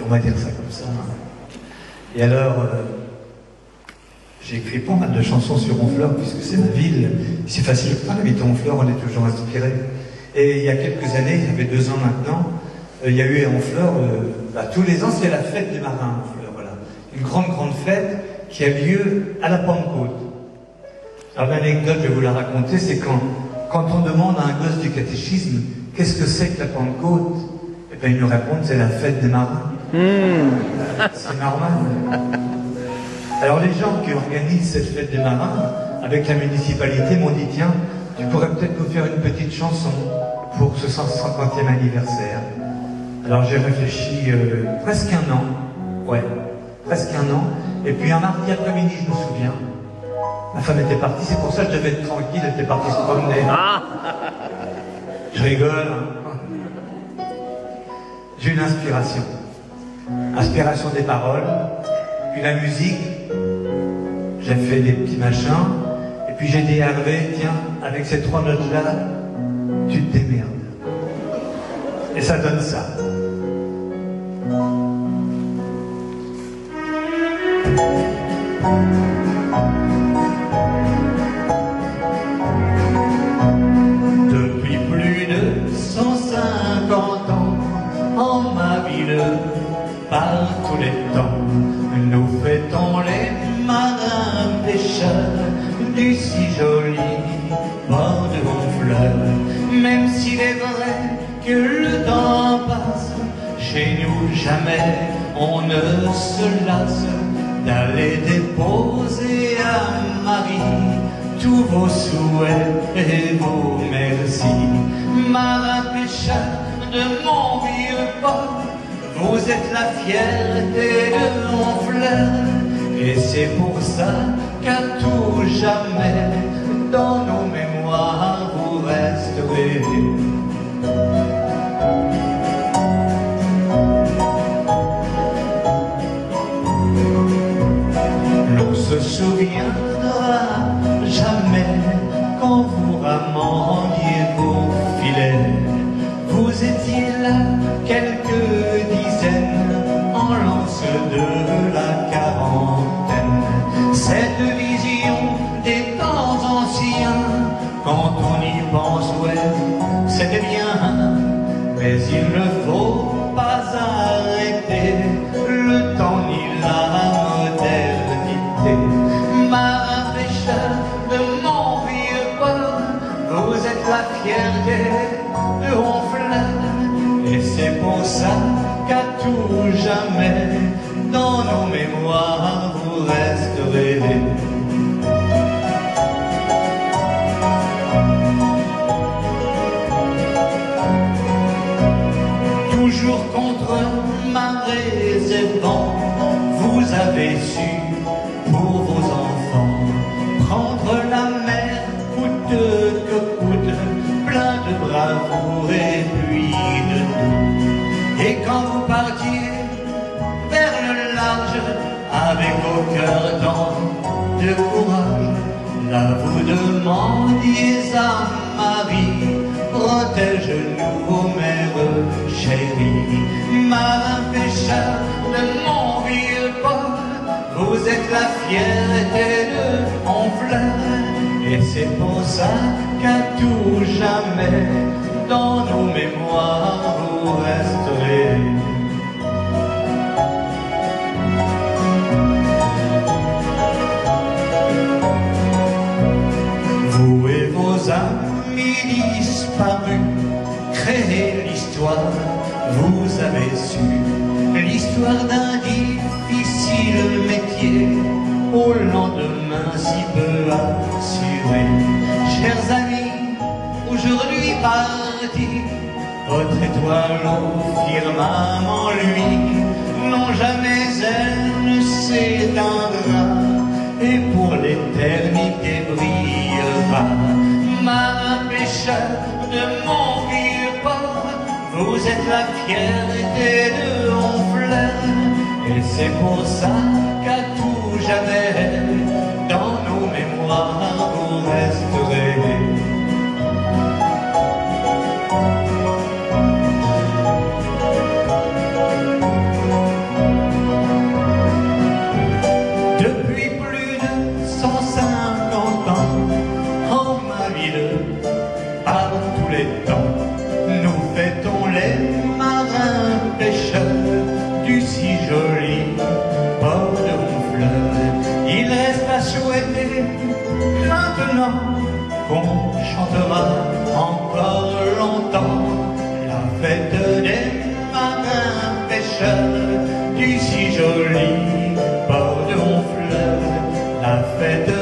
on va dire ça comme ça. Et alors, j'ai écrit pas mal de chansons sur Honfleur, puisque c'est ma ville. C'est facile que pas d'habiter Honfleur, on est toujours inspiré. Et il y a quelques années, il y avait 2 ans maintenant, il y a eu à Honfleur, tous les ans, c'est la fête des marins à Honfleur, voilà. Une grande fête qui a lieu à la Pentecôte. Alors l'anecdote, je vais vous la raconter, c'est quand on demande à un gosse du catéchisme, qu'est-ce que c'est que la Pentecôte? Eh bien, ils nous répondent, c'est la fête des marins. C'est normal. Alors les gens qui organisent cette fête des marins, avec la municipalité, m'ont dit, tiens, tu pourrais peut-être nous faire une petite chanson pour ce 150e anniversaire. Alors j'ai réfléchi presque 1 an, presque 1 an, et puis un mardi après-midi, je me souviens, ma femme était partie, c'est pour ça que je devais être tranquille, elle était partie se promener. Je rigole, hein. J'ai une inspiration. Inspiration des paroles, puis la musique, j'ai fait des petits machins, et puis j'ai dit à Hervé, tiens, avec ces 3 notes-là, tu te démerdes. Et ça donne ça. Depuis plus de 150 ans, en ma ville, par tous les temps, nous fêtons les marins pêcheurs du si joli bord de Honfleur. Même s'il est vrai que le temps passe, chez nous jamais on ne se lasse d'aller déposer à Marie tous vos souhaits et vos merci. Marins pêcheurs de mon vieux port, vous êtes la fierté de Honfleur, et c'est pour ça qu'à tout jamais, dans nos mémoires, vous resterez. L'on se souviendra jamais quand vous ramandiez vos filets. Vous étiez là, quelques dizaines, en lance de la quarantaine. Cette vision des temps anciens, quand on y pense, c'était bien. Mais il ne faut pas arrêter le temps ni la modernité. Marin pêcheur de mon vieux port, vous êtes la fierté de Honfleur, et c'est pour ça qu'à tout jamais, dans nos mémoires, vous resterez. Toujours contre marées et vents, vous avez su, pour vos enfants, prendre la mer coûte que coûte, plein de bravoure et puis de tout. Et quand vous partiez vers le large, avec au cœur tant de courage, là vous demandiez à Marie, protège-nous, mère chérie. Marin pêcheur de mon vieux port, vous êtes la fierté de Honfleur, et c'est pour ça qu'à tout jamais, dans nos mémoires, vous resterez. Vous et vos amis disparus créez l'histoire, vous avez su l'histoire d'un difficile métier, au lendemain si peu assuré. Chers amis, aujourd'hui partis, votre étoile au firmament, lui, non jamais elle ne s'éteindra, et pour l'éternité brillera. Marin pêcheur de mon vieux port, vous êtes la fierté de Honfleur, et c'est pour ça qu'à tout jamais, dans nos mémoires, vous resterez. qu'on chantera encore longtemps la fête des marins pêcheurs du si joli port de Honfleur, la fête